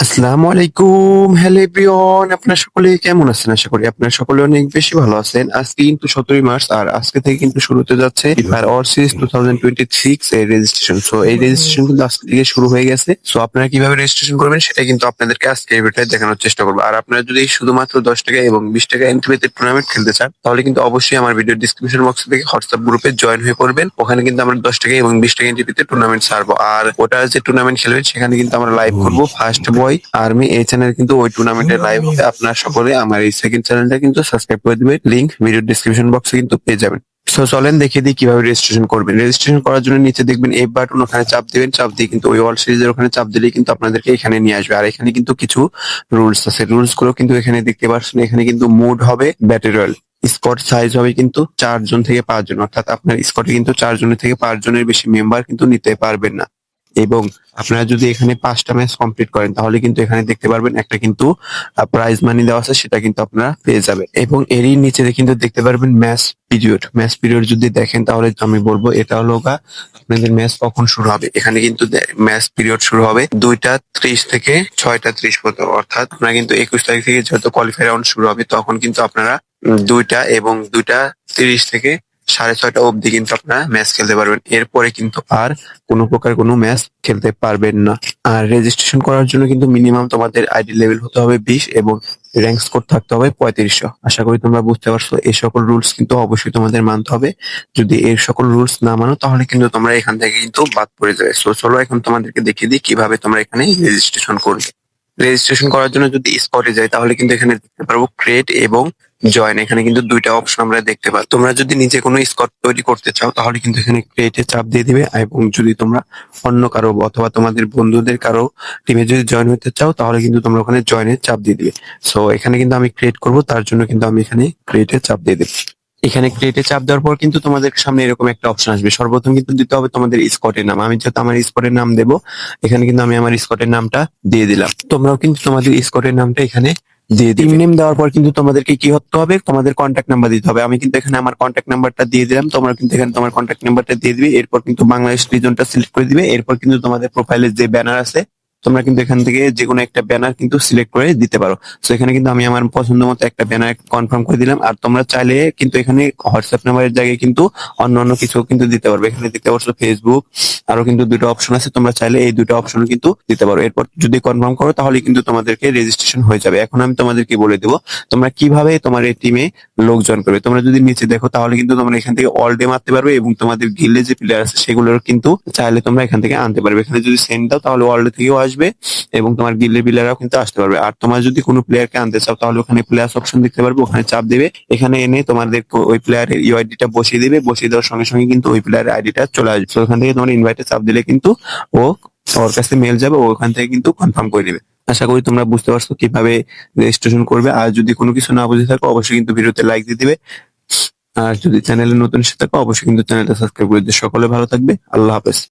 আসসালামু আলাইকুম, hello everyone. আপনারা সকলে কেমন আছেন? আশা করি আপনারা সকলে অনেক বেশি ভালো আছেন। আজকে কিন্তু 17ই মার্চ, আর আজকে থেকে কিন্তু শুরু হতে যাচ্ছে ফিফার ওভারসিজ 2026 এর রেজিস্ট্রেশন। সো এই রেজিস্ট্রেশন কিন্তু আজকে থেকে শুরু হয়ে গেছে। সো আপনারা কিভাবে রেজিস্ট্রেশন করবেন সেটা কিন্তু আপনাদেরকে আজকে এই ভিডিওতে দেখানোর চেষ্টা করবো। আর আপনারা যদি শুধুমাত্র 10 টাকা এবং 20 টাকা এন্ট্রি পেতে টুর্নামেন্ট খেলতে চান, তাহলে কিন্তু অবশ্যই আমার ভিডিও ডিসক্রিপশন বক্স থেকে হোয়াটসঅ্যাপ গ্রুপে জয়েন হয়ে পড়বেন। ওখানে কিন্তু আমরা 10 টাকা এবং 20 টাকা এন্ট্রি পেতে টুর্নামেন্ট ছাড়বো। আর ওটা যে টুর্নামেন্ট খেলবেন সেখানে কিন্তু আমরা লাইভ করবো। ফার্স্ট বয় আর্মি এই চ্যানেল কিন্তু ওই টুর্নামেন্টের লাইভ হবে। আপনারা সকলে আমার এই সেকেন্ড চ্যানেলটা কিন্তু সাবস্ক্রাইব করে দিবেন। লিংক ভিডিও ডিসক্রিপশন বক্সে কিন্তু পেয়ে যাবেন। সো চলেন দেখিয়ে দিই কিভাবে রেজিস্ট্রেশন করবেন। রেজিস্ট্রেশন করার জন্য নিচে দেখবেন এফ বাটন, ওখানে চাপ দিবেন। চাপ দিয়ে কিন্তু ওই অল সিরিজের ওখানে চাপ দিলেই কিন্তু আপনাদেরকে এখানে নিয়ে আসবে। আর এখানে কিন্তু কিছু রুলস আছে, রুলস গুলো কিন্তু এখানে দেখতে পাচ্ছেন। এখানে কিন্তু মুড হবে ব্যাটল রয়্যাল, স্কোয়াড সাইজ হবে কিন্তু 4 জন থেকে 5 জন, অর্থাৎ আপনার স্কোয়াডে কিন্তু 4 জনের থেকে 5 জনের বেশি মেম্বার কিন্তু নিতে পারবেন না। এবং আপনারা যদি এখানে 5টা ম্যাচ কমপ্লিট করেন তাহলে কিন্তু এখানে দেখতে পারবেন একটা কিন্তু প্রাইজ মানি দেওয়া আছে, সেটা কিন্তু আপনারা পেয়ে যাবেন। এবং এরই নিচে কিন্তু দেখতে পারবেন ম্যাচ পিরিয়ড। ম্যাচ পিরিয়ড যদি দেখেন তাহলে আমি বলবো এটা হলো আপনাদের ম্যাচ কখন শুরু হবে। এখানে কিন্তু ম্যাচ পিরিয়ড শুরু হবে 2টা 30 থেকে 6টা 30 পর্যন্ত, অর্থাৎ আপনারা কিন্তু 21 তারিখ থেকে যেহেতু কোয়ালিফাই রাউন্ড শুরু হবে, তখন কিন্তু আপনারা 2টা এবং 2টা 30 থেকে 6:30 অবধি কিন্তু আপনারা ম্যাচ খেলতে পারবেন। এরপরে কিন্তু আর কোনো প্রকার কোনো ম্যাচ খেলতে পারবেন না। আর রেজিস্ট্রেশন করার জন্য কিন্তু মিনিমাম তোমাদের আইডি লেভেল হতে হবে 20 এবং র্যাঙ্ক স্কোর থাকতে হবে 3500। আশা করি তোমরা বুঝতে পারছো। এই সকল রুলস কিন্তু অবশ্যই তোমাদের মানতে হবে। যদি এই সকল রুলস না মানো তাহলে কিন্তু তোমরা এখান থেকে কিন্তু বাদ পড়ে যাবে। সো চলো এখন তোমাদেরকে দেখিয়ে দিই কিভাবে তোমরা এখানে রেজিস্ট্রেশন করবে। রেজিস্ট্রেশন করার জন্য যদি স্পটে যাই তাহলে কিন্তু এখানে দেখতে পারবো ক্রিয়েট এবং জয়েন। এখানে কিন্তু দুইটা অপশন আমরা দেখতে পাই। তোমরা যদি নিজে কোনো স্কোয়াড তৈরি করতে চাও তাহলে কিন্তু এখানে ক্রিয়েটে চাপ দিয়ে দিবে, এবং যদি তোমরা অন্য কারো অথবা তোমাদের বন্ধুদের কারো টিমে যদি জয়েন হতে চাও তাহলে কিন্তু তোমরা ওখানে জয়েনের চাপ দিয়ে দিবে। সো এখানে কিন্তু আমি ক্রিয়েট করব, তার জন্য কিন্তু আমি এখানে ক্রিয়েটে চাপ দিয়ে দেব। এখানে ক্রিয়েটে চাপ দেওয়ার পর কিন্তু তোমাদের সামনে এরকম একটা অপশন আসবে। সর্বপ্রথম কিন্তু দিতে হবে তোমাদের স্কোয়াডের নাম। আমি যেহেতু আমার স্কোয়াডের নাম দেবো, এখানে কিন্তু আমি আমার স্কোয়াডের নামটা দিয়ে দিলাম। তোমরাও কিন্তু তোমাদের স্কোয়াডের নামটা এখানে দিয়ে দিবে। টিম নেম দেওয়ার পর কিন্তু তোমাদেরকে কি করতে হবে, তোমাদের কন্ট্যাক্ট নাম্বার দিতে হবে। আমি কিন্তু এখানে আমার কন্ট্যাক্ট নাম্বারটা দিয়ে দিলাম, তোমরা কিন্তু এখানে তোমার কন্ট্যাক্ট নাম্বারটা দিয়ে দিবে। এরপর কিন্তু বাংলাদেশ রিজনটা সিলেক্ট করে দিবে। এরপর কিন্তু তোমাদের প্রোফাইলে যে ব্যানার আছে তোমরা কিন্তু এখান থেকে যে কোনো একটা ব্যানার কিন্তু সিলেক্ট করে দিতে পারো। তো এখানে কিন্তু আমি আমার পছন্দ মতো একটা ব্যানার কনফার্ম করে দিলাম। আর তোমরা চাইলে কিন্তু এখানে হোয়াটসঅ্যাপ নাম্বারের জায়গায় কিন্তু অন্য অন্য কিছু কিন্তু দিতে পারবে। এখানে দেখতে পাচ্ছ ফেসবুক, আরো কিন্তু দুটো অপশন আছে, তোমরা চাইলে এই দুটো অপশন কিন্তু দিতে পারো। এরপর যদি কনফার্ম করো তাহলে কিন্তু তোমাদেরকে রেজিস্ট্রেশন হয়ে যাবে। এখন আমি তোমাদেরকে বলে দেবো তোমরা কিভাবে তোমার এই টিমে লোক জয়েন করবে। তোমরা যদি নিচে দেখো তাহলে কিন্তু তোমরা এখান থেকে অল ডে মারতে পারবে, এবং তোমাদের গিল্ডে যে প্লেয়ার আছে সেগুলোর কিন্তু চাইলে তোমরা এখান থেকে আনতে পারবে। এখানে যদি সেন্ড দাও তাহলে অল ডে থেকেও আসবে এবং তোমার গিল্ডের প্লেয়াররাও কিন্তু আসতে পারবে। আর তোমরা যদি কোনো প্লেয়ারকে আনতে চাও তাহলে ওখানে প্লেয়ার্স অপশন দেখতে পারবে, ওখানে চাপ দেবে। এখানে এনে তোমাদের ওই প্লেয়ারের ইউআইডিটা বসিয়ে দিবে। বসিয়ে দেওয়ার সঙ্গে সঙ্গে কিন্তু ওই প্লেয়ারের আইডিটা চলে আসবে। তো ওখান থেকে তোমার ইনভাইটে চাপ দিলে কিন্তু ও ওর কাছে মেল যাবে, ও ওখান থেকে কিন্তু কনফার্ম করে দিবে। আশা করি তোমরা বুঝতে পারছো কিভাবে রেজিস্ট্রেশন করবে। আর যদি কোনো কিছু না বুঝে থাকো অবশ্যই কিন্তু ভিডিওতে লাইক দিয়ে দিবে। আর যদি চ্যানেলে নতুন এসে থাকো অবশ্যই কিন্তু চ্যানেলটা সাবস্ক্রাইব করে দিবে। সকলে ভালো থাকবে। আল্লাহ হাফেজ।